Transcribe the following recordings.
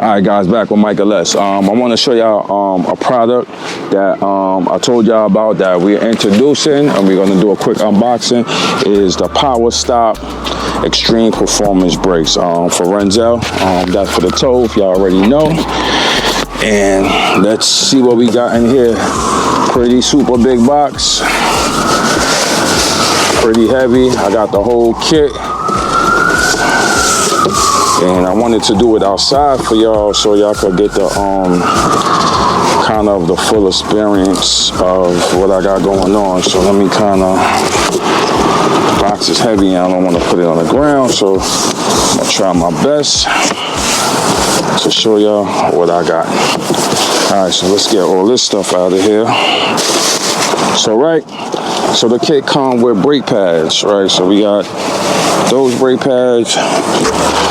Alright guys, back with Michael S. I want to show y'all a product that I told y'all about that we're introducing, and we're going to do a quick unboxing. Is the PowerStop Extreme Performance Brakes for Renzel. That's for the toe, if y'all already know. And let's see what we got in here. Pretty super big box. Pretty heavy. I got the whole kit. And I wanted to do it outside for y'all so y'all could get the kind of the full experience of what I got going on. So let me kind of, box is heavy and I don't want to put it on the ground, so I'm gonna try my best to show y'all what I got. All right, so let's get all this stuff out of here. So the kit comes with brake pads, right? So we got those brake pads,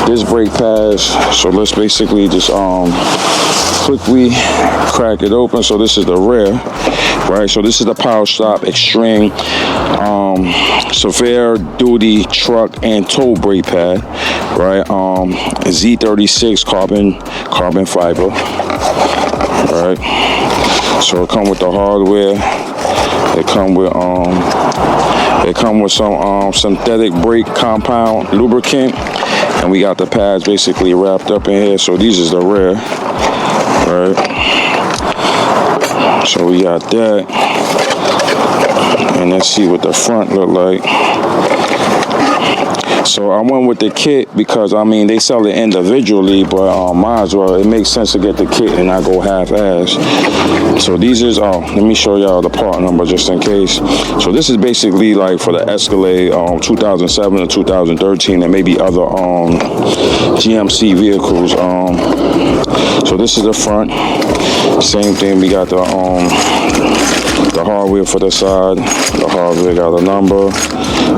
this brake pads. So let's basically just quickly crack it open. So this is the rear, right? So this is the PowerStop Extreme severe duty truck and tow brake pad, right? Z36 carbon fiber, right? So it comes with the hardware. It come with some synthetic brake compound lubricant, and we got the pads basically wrapped up in here. So these is the rear, right? So we got that, and let's see what the front look like. So I went with the kit because, I mean, they sell it individually, but might as well, it makes sense to get the kit and not go half-ass. So these is, let me show y'all the part number just in case. So this is basically like for the Escalade 2007 or 2013 and maybe other GMC vehicles. So this is the front. Same thing, we got the hardware for the side. The hardware got a number.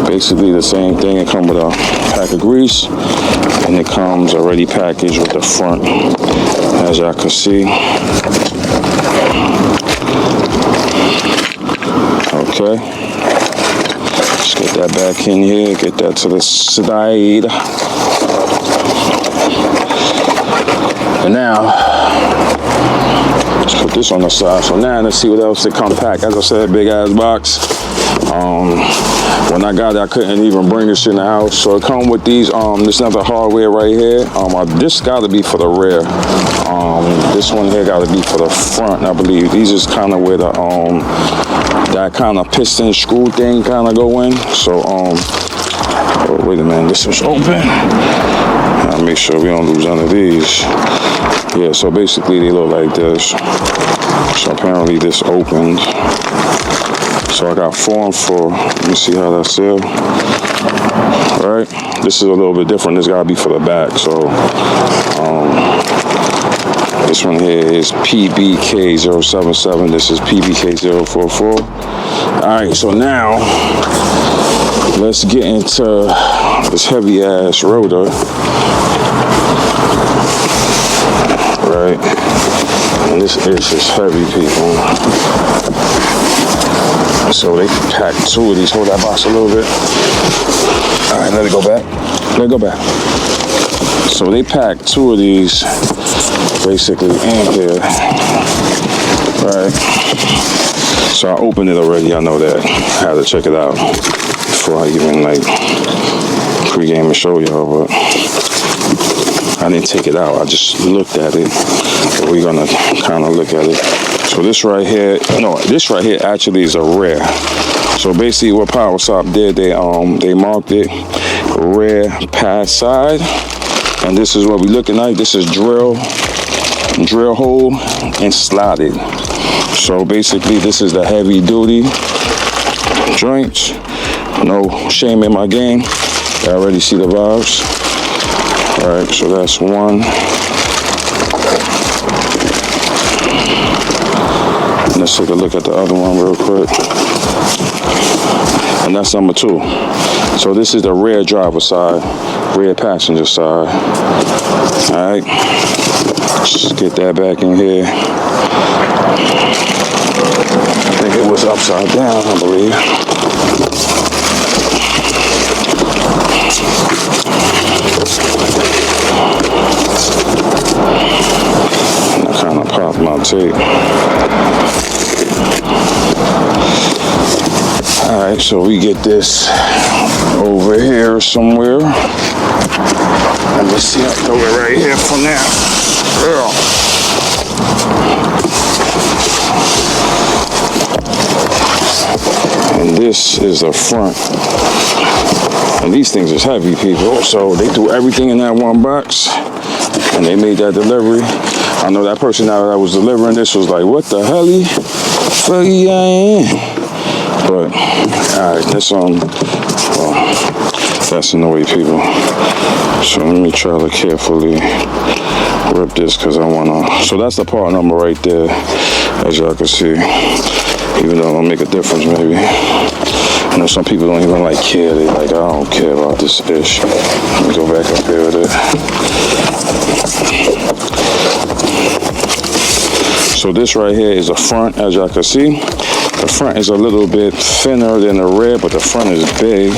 Basically the same thing. It comes with a pack of grease, and it comes already packaged with the front, as y'all can see. Okay, let's get that back in here, get that to the side. And now let's put this on the side. So now let's see what else it come packed. As I said, big ass box. When I got it, I couldn't even bring this in the house. So it come with these, this other hardware right here. This gotta be for the rear. This one here gotta be for the front, I believe. These is kind of where the, that kind of piston screw thing kind of go in. So, oh, wait a minute, this was open. I'll make sure we don't lose none of these. Yeah, so basically they look like this. So apparently this opened. So I got 4 and 4. Let me see how that's sealed. All right, this is a little bit different. This gotta be for the back. So this one here is PBK077. This is PBK044. All right, so now let's get into this heavy ass rotor. Right, and this is just heavy, people. So they packed 2 of these. Hold that box a little bit. All right, let it go back. Let it go back. So they packed 2 of these basically in here. Right. So I opened it already. I know that. I had to check it out before I even like pregame and show y'all, but I didn't take it out. I just looked at it. But we're gonna kind of look at it. So this right here, this right here actually is a rear. So basically what PowerStop did, they marked it rear pass side, and this is what we're looking like. This is drill hole and slotted. So basically this is the heavy duty joints. No shame in my game. I already see the valves. All right, so that's 1. Let's take a look at the other one real quick. And that's number 2. So this is the rear driver side, rear passenger side. All right, just get that back in here. I think it was upside down, I believe. my tape. Alright, so we get this over here somewhere. Let me see, I'll throw it right here for now. And this is the front. And these things is heavy, people. So they threw everything in that one box and they made that delivery. I know that person that was delivering this was like, what the hell? But alright, that's that's in the way, people. So let me try to carefully rip this because I wanna. So that's the part number right there, as y'all can see. Even though it'll make a difference, maybe. I know some people don't even like care. They like, I don't care about this ish. Let me go back up here with it. So this right here is the front, as y'all can see. The front is a little bit thinner than the rear, but the front is big.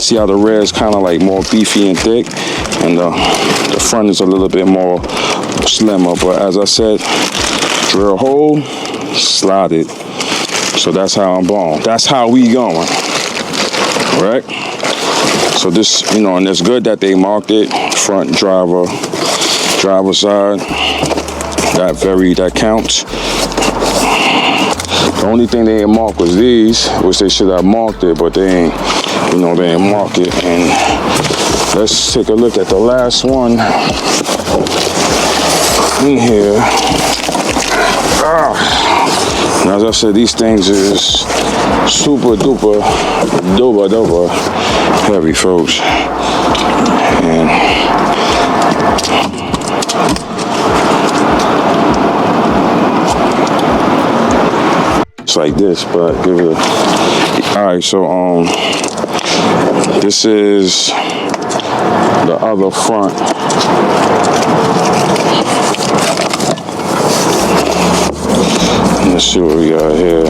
See how the rear is kind of like more beefy and thick, and the front is a little bit more slimmer. But as I said, drill hole, slide it. So that's how I'm born. That's how we going, right? So this, you know, and it's good that they marked it front driver side. That counts. The only thing they ain't marked was these, which they should have marked it, but they ain't, you know, they ain't marked it. And let's take a look at the last one in here. And as I said, these things is super duper heavy, folks. And it's like this, but give it a... Alright, so this is the other front. Let's see what we got here.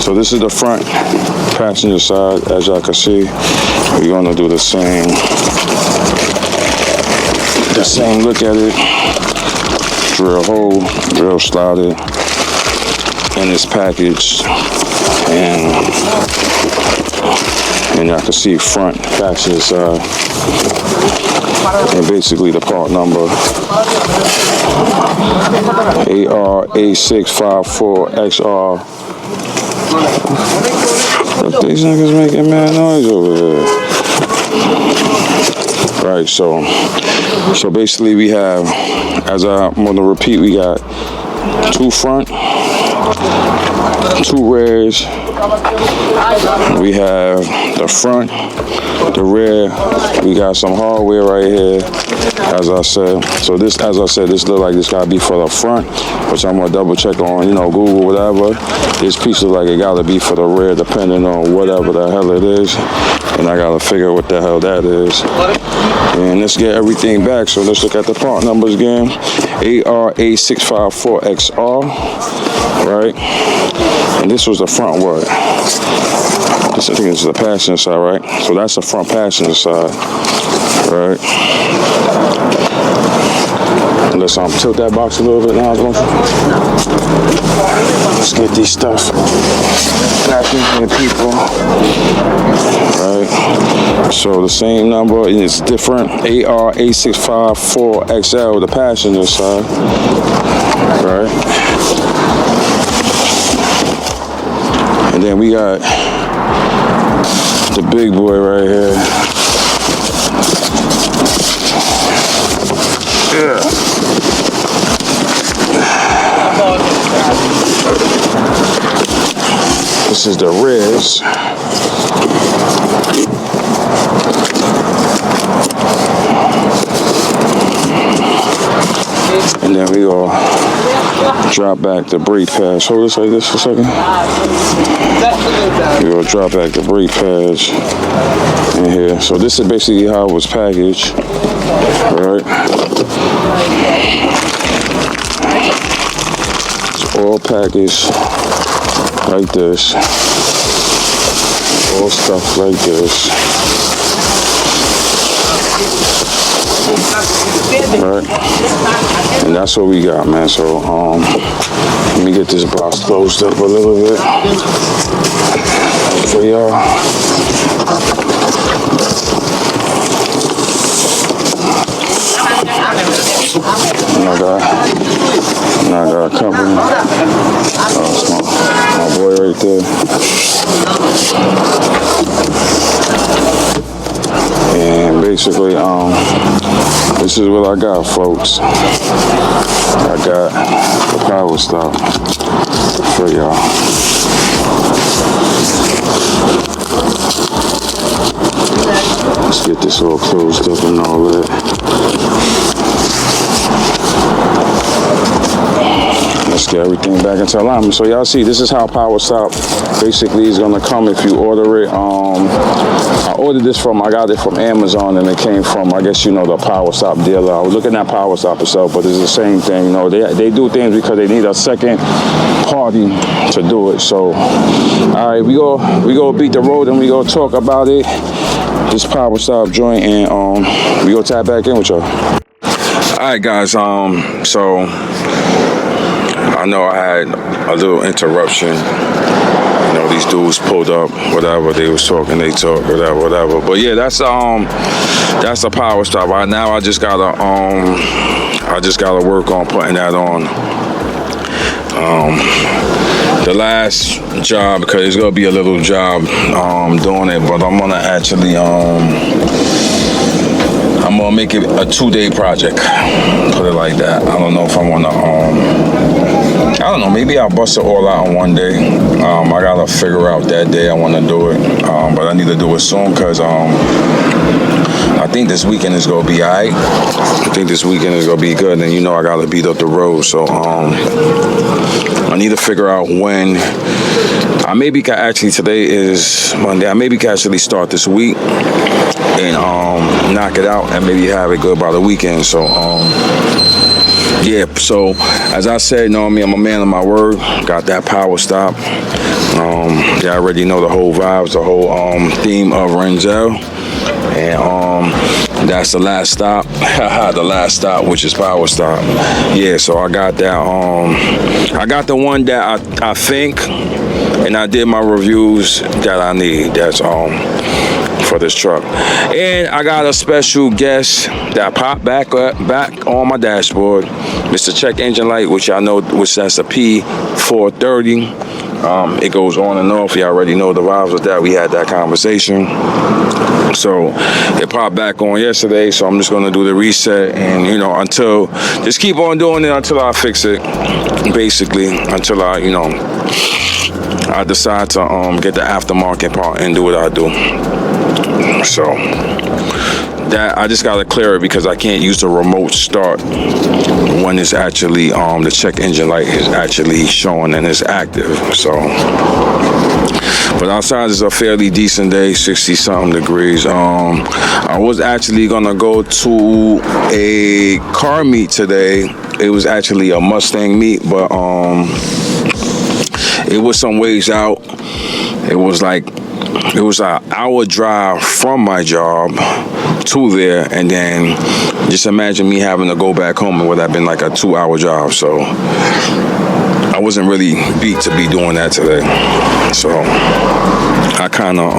So this is the front passenger side, as y'all can see. We're gonna do the same look at it. Drill hole, drill slide it, and it's packaged. And y'all can see front passenger side. And basically the part number AR8654XR. Look, these niggas making mad noise over here. Right, so basically we have, as I'm gonna repeat, we got two front, two rears. We have the front, the rear. We got some hardware right here, as I said. So this, as I said, this look like this gotta be for the front, which I'm gonna double check on, you know, Google, whatever. This piece look like it gotta be for the rear, depending on whatever the hell it is. And I gotta figure what the hell that is. And let's get everything back. So let's look at the part numbers again. AR8654XR, right? And this was the front word. This, I think this is the passenger side, right? So that's the front passenger side, right? Let's tilt that box a little bit now. Let's get these stuff back in here, people. Right. So the same number is different. AR8654XL, the passenger side. Right. And then we got the big boy right here. Yeah. This is the rears. And then we go drop back the brake pads. Hold this like this for a second. We go drop back the brake pads in here. So this is basically how it was packaged. Alright. It's all packaged like this. All stuff like this. right? And that's what we got, man. So let me get this box closed up a little bit for y'all. And I got company. That's my boy right there. And basically, this is what I got, folks. I got the PowerStop for y'all. Let's get this all closed up and all that. Let's get everything back into alignment. So y'all see, this is how PowerStop basically is gonna come if you order it. I ordered this I got it from Amazon, and it came from, I guess you know, the PowerStop dealer. I was looking at PowerStop itself, but it's the same thing. You know, they do things because they need a second party to do it. So, all right, we go beat the road and we go talk about it. This PowerStop joint, and we go tap back in with y'all. All right, guys. So I know I had a little interruption. You know, these dudes pulled up, whatever, they was talking, they talk, whatever. But yeah, that's a PowerStop. Right now I just gotta work on putting that on. The last job, because it's gonna be a little job doing it, but I'm gonna actually I'm gonna make it a 2-day project. Put it like that. I don't know if I wanna I don't know, maybe I'll bust it all out in one day. I gotta figure out that day I wanna do it. But I need to do it soon, because I think this weekend is gonna be alright. I think this weekend is gonna be good, and you know I gotta beat up the road. So I need to figure out when. I maybe can actually, today is Monday, I maybe can actually start this week and knock it out and maybe have it good by the weekend. So yeah, so as I said, you know what I mean, I'm a man of my word. Got that PowerStop. Yeah, I already know the whole vibes, the whole theme of Renzel. And that's the last stop. The last stop, which is PowerStop. Yeah, so I got that. I got the one that I think, and I did my reviews that I need. That's for this truck. And I got a special guest that popped back on my dashboard. Mr. Check Engine Light, which I know, which that's a P430. It goes on and off. You already know the vibes with that. We had that conversation. So it popped back on yesterday. So I'm just gonna do the reset, and you know, just keep on doing it until I fix it. Basically, until I decide to get the aftermarket part and do what I do. So that I just gotta clear it, because I can't use the remote start when it's actually the check engine light is actually showing and it's active. So, but outside is a fairly decent day, 60-something degrees. I was actually gonna go to a car meet today. It was actually a Mustang meet, but it was some ways out. It was an hour drive from my job to there, and then just imagine me having to go back home. It would have been like a 2-hour drive. So I wasn't really beat to be doing that today. So I kind of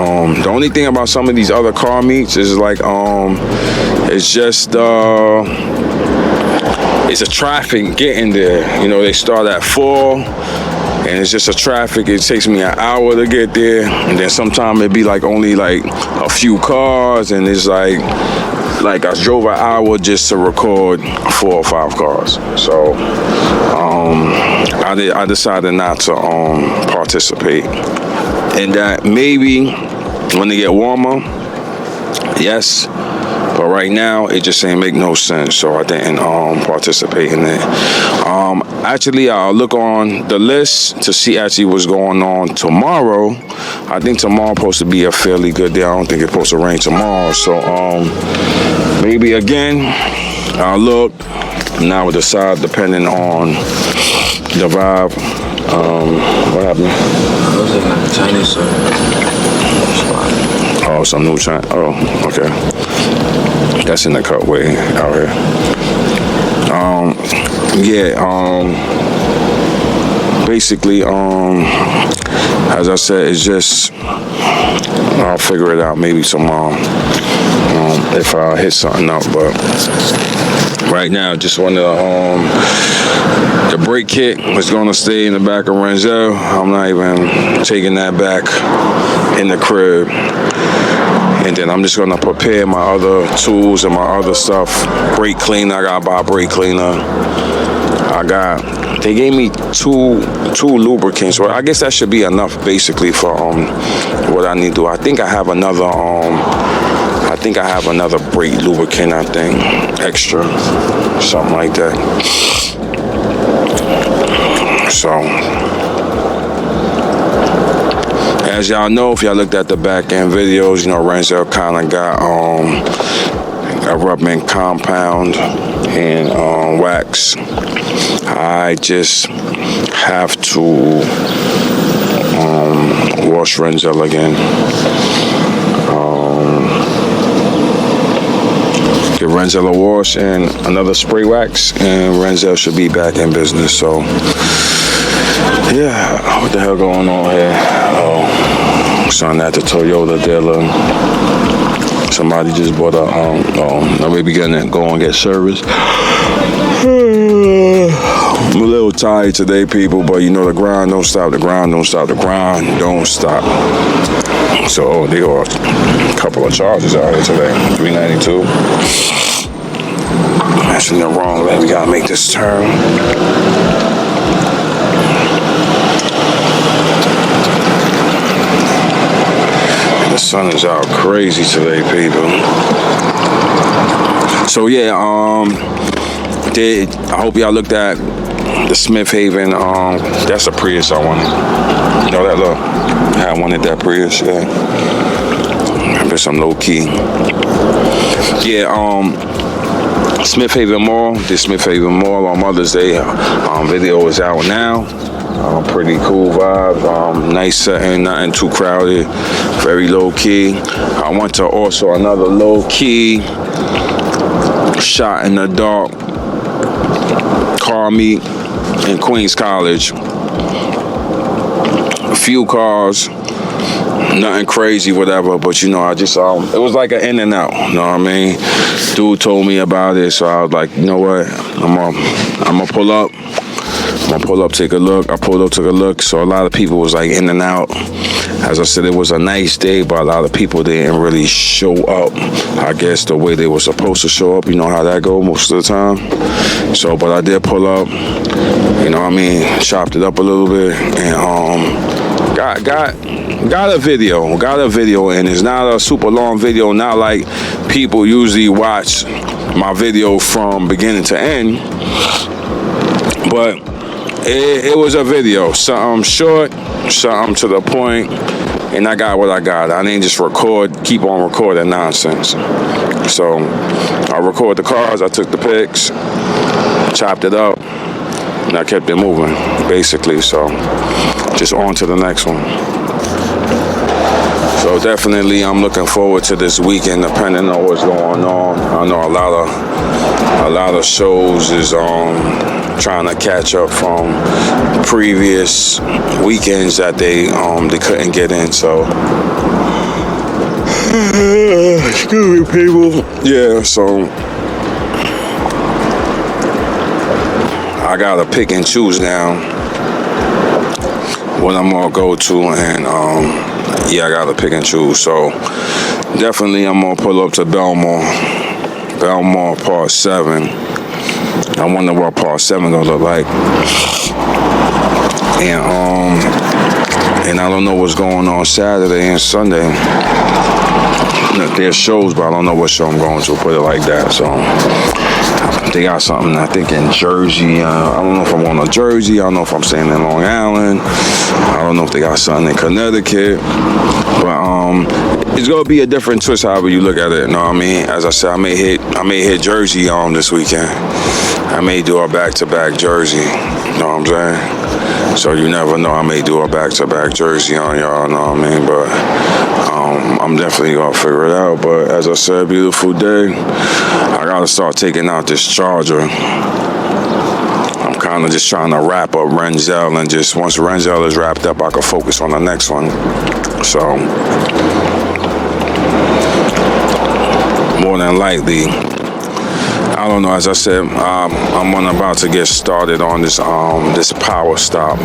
the only thing about some of these other car meets is like it's just it's a traffic getting there. You know, they start at 4. And it's just a traffic. It takes me an hour to get there, and then sometimes it be like only like a few cars, and it's like I drove an hour just to record 4 or 5 cars. So I decided not to participate in that. Maybe when they get warmer, yes. But right now, it just ain't make no sense, so I didn't participate in it. Actually, I'll look on the list to see actually what's going on tomorrow. I think tomorrow supposed to be a fairly good day. I don't think it's supposed to rain tomorrow, so maybe again, I'll look. Now we'll decide depending on the vibe. What happened? I was in the Chinese Oh, some new China. Oh, okay. That's in the cutway out here. basically, as I said, it's just, I'll figure it out maybe tomorrow if I hit something up. But right now, just wanted to, the brake kit was going to stay in the back of Renzel. I'm not even taking that back in the crib. And then I'm just going to prepare my other tools and my other stuff. Brake cleaner, I got to buy brake cleaner. They gave me two lubricants. Well, I guess that should be enough basically for what I need to do. I think I have another brake lubricant, I think, extra, something like that. So, as y'all know, if y'all looked at the back end videos, Renzel kind of got a rubber compound and wax. I just have to wash Renzel again. Give Renzel a wash and another spray wax, and Renzel should be back in business. So, yeah, what the hell going on here? Son at the Toyota dealer. Somebody just bought a maybe go and get service. I'm a little tired today, people, but the grind don't stop. The grind don't stop. The grind don't stop. So they got a couple of charges out here today. $392. That's in the wrong way. We gotta make this turn. The sun is out crazy today, people. So yeah, I hope y'all looked at the Smith Haven. That's a Prius I wanted. That look. I wanted that Prius. Yeah. I bet some low key. Yeah. Smith Haven Mall. The Smith Haven Mall on Mother's Day video is out now. Pretty cool vibe. Nice setting. Nothing too crowded. Very low key. I went to also another low key shot in the dark car meet in Queens College. A few cars, nothing crazy, whatever, but I just it was like an in and out, you know what I mean? Dude told me about it, so I was like, you know what, I'm gonna pull up. Take a look. I pulled up, took a look. So a lot of people was like in and out. As I said, it was a nice day, but a lot of people didn't really show up, I guess, the way they were supposed to show up. You know how that go most of the time. So, but I did pull up, chopped it up a little bit, and got a video, and it's not a super long video, not like people usually watch my video from beginning to end, but it was a video, something short, something to the point, and I got what I got. I didn't just keep on recording nonsense. So I recorded the cars, I took the pics, chopped it up, and I kept it moving, basically. So just on to the next one. So definitely I'm looking forward to this weekend, depending on what's going on. I know a lot of shows is trying to catch up from previous weekends that they couldn't get in. So excuse me, people. Yeah, so I gotta pick and choose now what I'm gonna go to, and I gotta pick and choose. So definitely I'm gonna pull up to Belmore Part 7. I wonder what Part 7 gonna look like. And I don't know what's going on Saturday and Sunday. There's shows, but I don't know what show I'm going to, put it like that. So they got something, I think, in Jersey. I don't know if I'm going to Jersey. I don't know if I'm staying in Long Island. I don't know if they got something in Connecticut. But it's gonna be a different twist however you look at it. You know what I mean? As I said, I may hit Jersey this weekend. I may do a back-to-back Jersey. You know what I'm saying? So you never know. I may do a back-to-back Jersey on y'all. You know what I mean? But I'm definitely gonna figure it out. But as I said, beautiful day. I gotta start taking out this charger. kind of just trying to wrap up Renzel, and just once Renzel is wrapped up, I can focus on the next one. So more than likely, I don't know. As I said, I'm about to get started on this this PowerStop,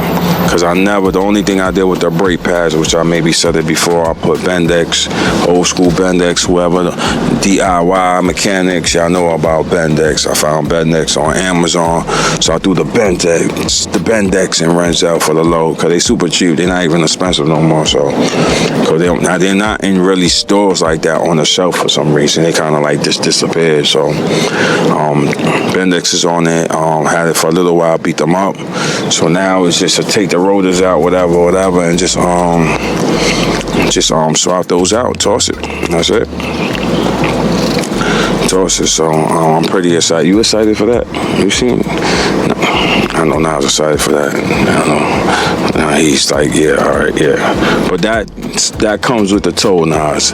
because the only thing I did with the brake pads, which I maybe said it before, I put Bendix, old school Bendix, whoever, DIY mechanics, y'all know about Bendix. I found Bendix on Amazon, so I threw the Bendix and Renzel for the low, because they super cheap. They're not even expensive no more. So, cause they're not in really stores like that on the shelf for some reason. They kind of like just disappeared. So Bendix is on it. Had it for a little while, beat them up. So now it's just to take the rotors out, whatever, and just swap those out, toss it. That's it. Toss it. So I'm pretty excited. You excited for that? You seen? I know Nas excited for that. I know. Now he's like, yeah, all right, yeah. But that comes with the toll, Nas.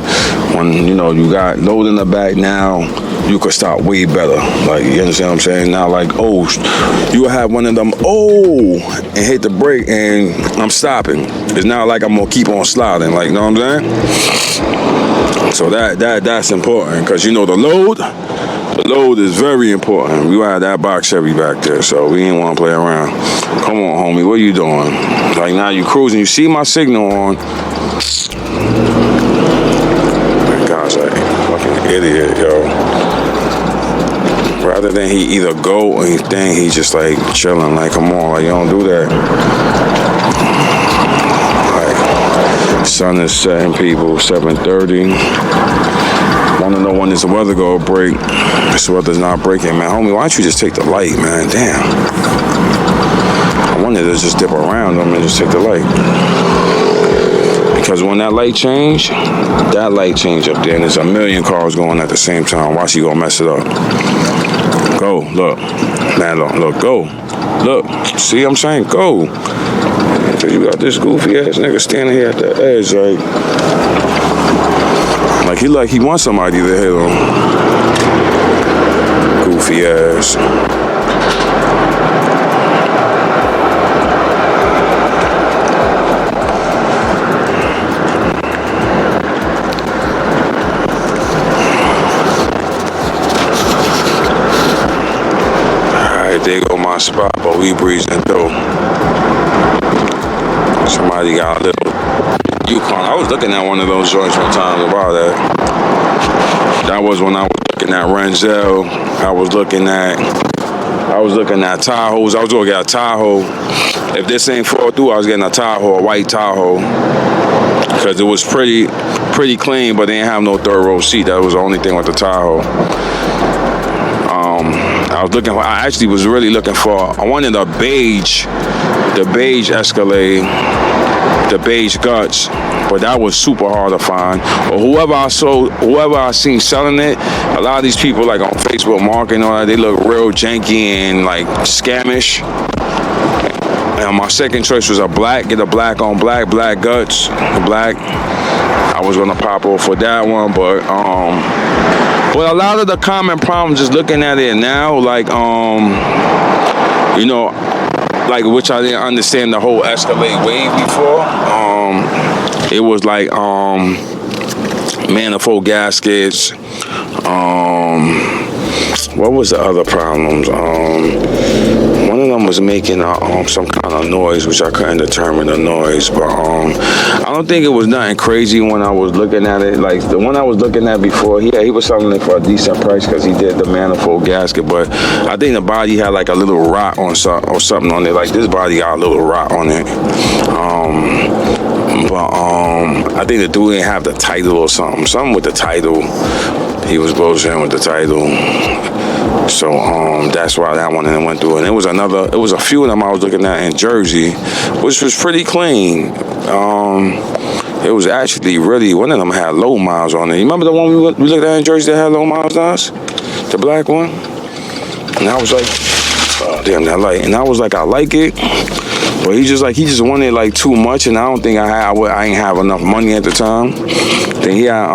When you got load in the back now, you could start way better. Like, you understand what I'm saying? Now, like, you have one of them, and hit the brake, and I'm stopping. It's not like I'm gonna keep on sliding. Like, you know what I'm saying? So that's important, because the load is very important. We had that box Chevy back there, so we ain't want to play around. Come on, homie, what you doing? Like, now you cruising. You see my signal on. Gosh, like, fucking idiot, yo. Rather than he either go or he's just like chilling. Like, come on, like, you don't do that. Like, sun is setting, people. 7:30. Want to know when this weather go break? This weather's not breaking, man. Homie, why don't you just take the light, man? Damn. I wanted to just dip around them and just take the light. Because when that light change up there, and there's a million cars going at the same time. Watch you gonna mess it up. Go, look. Man, look, go. Look, see what I'm saying? Go. Because you got this goofy ass nigga standing here at the edge, like he wants somebody to hit him. Goofy ass. Alright, there go my spot, but we breezing through. Somebody got a little Yukon. I was looking at one of those joints one time about that. That was when I was looking at Renzel. I was looking at Tahoes. I was going to get a Tahoe. If this ain't fall through, I was getting a Tahoe, a white Tahoe. Because it was pretty clean, but they didn't have no third row seat. That was the only thing with the Tahoe. I actually was really looking for, I wanted the beige Escalade, the beige guts, but that was super hard to find. But whoever I seen selling it, a lot of these people like on Facebook marketing and all that, they look real janky and like scamish. And my second choice was get a black on black guts, black. I was gonna pop off for that one, but a lot of the common problems, just looking at it now, like like, which I didn't understand the whole Escalade wave before. It was like manifold gaskets. What was the other problems? One of them was making some kind of noise, which I couldn't determine the noise. But I don't think it was nothing crazy when I was looking at it. Like the one I was looking at before, he was selling it for a decent price because he did the manifold gasket. But I think the body had like a little rot or something on it. Like this body got a little rot on it. I think the dude didn't have the title or something. Something with the title. He was bullshitting with the title. So that's why that one went through. And it was a few of them I was looking at in Jersey, which was pretty clean. It was actually really, one of them had low miles on it. You remember the one we looked at in Jersey that had low miles on us? The black one? And I was like, oh, damn, that light. And I was like, I like it. But he just wanted like too much, and I don't think I ain't have enough money at the time. Then he had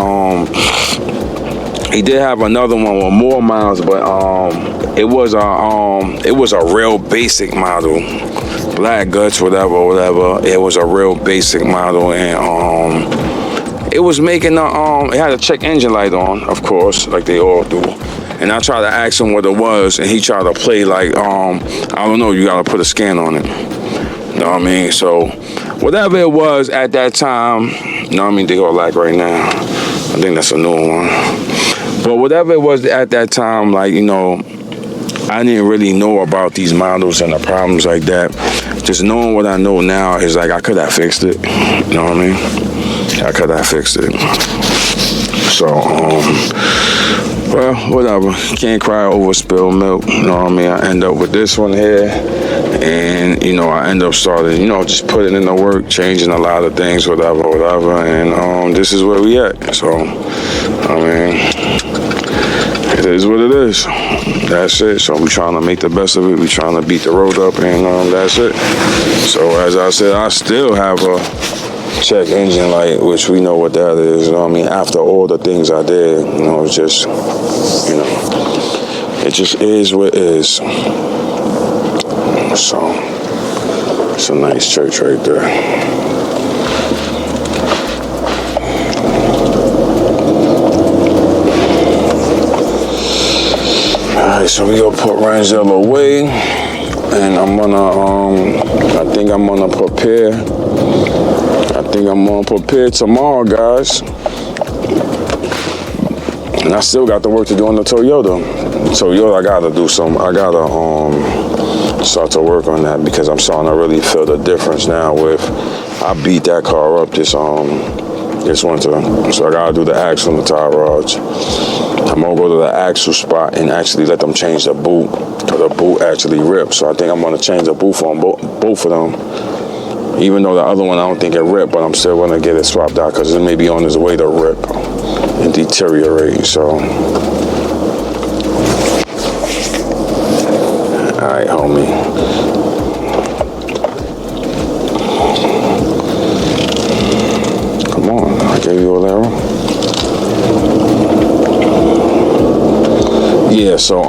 He did have another one with more miles, but it was a real basic model, black guts, whatever. It was a real basic model, and it was making it had a check engine light on, of course, like they all do. And I tried to ask him what it was, and he tried to play like I don't know, you gotta put a scan on it. You know what I mean? So whatever it was at that time, you know what I mean? They go like right now. I think that's a new one. But whatever it was at that time, like, you know, I didn't really know about these models and the problems like that. Just knowing what I know now is like I could have fixed it. You know what I mean? I could have fixed it. So, well, whatever. Can't cry over spilled milk. You know what I mean? I end up with this one here. And, you know, I end up starting, you know, just putting in the work, changing a lot of things, whatever. And this is where we at. So, I mean, it is what it is. That's it. So we trying to make the best of it. We trying to beat the road up, and that's it. So as I said, I still have a check engine light, which we know what that is. You know what I mean? After all the things I did, you know, it's just, you know, it just is what it is. So it's a nice church right there. Alright, so we gonna put Rangel away, and I'm gonna I think I'm gonna prepare tomorrow, guys. And I still got the work to do on the Toyota. I gotta start to work on that, because I'm starting to really feel the difference now with, I beat that car up this winter. So I gotta do the axle and the tie rods. I'm gonna go to the axle spot and actually let them change the boot, because the boot actually ripped. So I think I'm gonna change the boot for them, both of them. Even though the other one, I don't think it ripped, but I'm still gonna get it swapped out, because it may be on its way to rip and deteriorate. So, all right, homie. Come on, I gave you a arrow. Yeah, so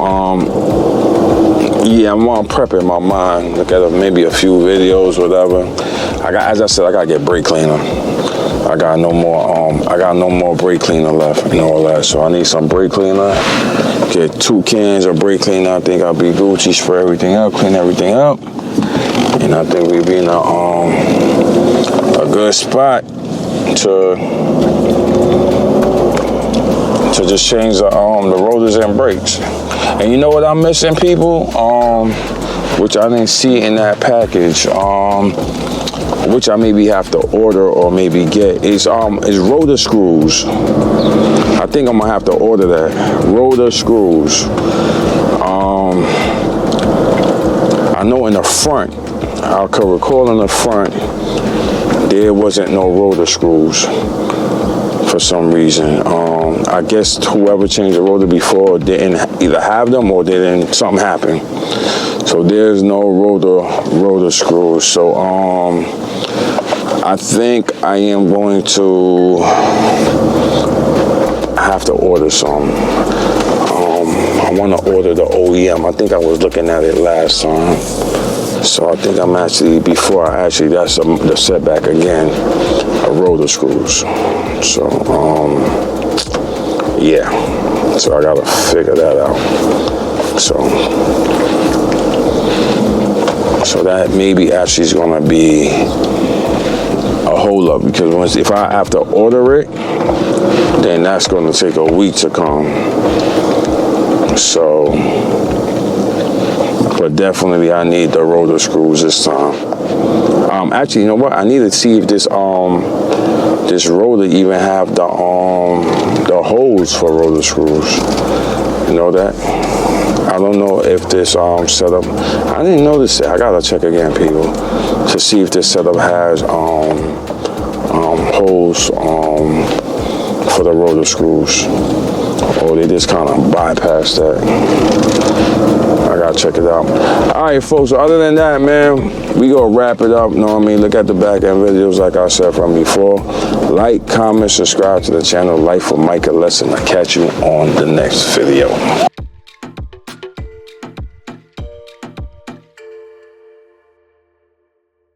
yeah, I'm on prep in my mind. Look at maybe a few videos, whatever. As I said, I gotta get brake cleaner. I got no more brake cleaner left and all that. So I need some brake cleaner. Get 2 cans of brake cleaner. I think I'll be Gucci, spray everything up, clean everything up, and I think we'll be in a good spot to just change the rotors and brakes. And you know what I'm missing, people? Which I didn't see in that package, which I maybe have to order or maybe get, is rotor screws. I think I'm gonna have to order that. Rotor screws. I know in the front, I could recall in the front, there wasn't no rotor screws for some reason. I guess whoever changed the rotor before didn't either have them or something happened. So there's no rotor screws. So I think I am going to have to order some. I want to order the OEM. I think I was looking at it last time. So I think I'm that's the setback again, rotor screws. So, yeah. So I gotta figure that out. So that maybe actually is gonna be a hold up, because if I have to order it, then that's gonna take a week to come. So, but definitely I need the rotor screws this time. Actually, you know what? I need to see if this rotor even have the holes for rotor screws. You know that? I don't know if this setup. I didn't notice it. I gotta check again, people, to see if this setup has holes for the rotor screws, or they just kind of bypass that. I gotta check it out. All right, folks. So other than that, man, we gonna wrap it up. You know what I mean? Look at the back end videos, like I said from before. Like, comment, subscribe to the channel. Life with Micah Lesson. I'll catch you on the next video.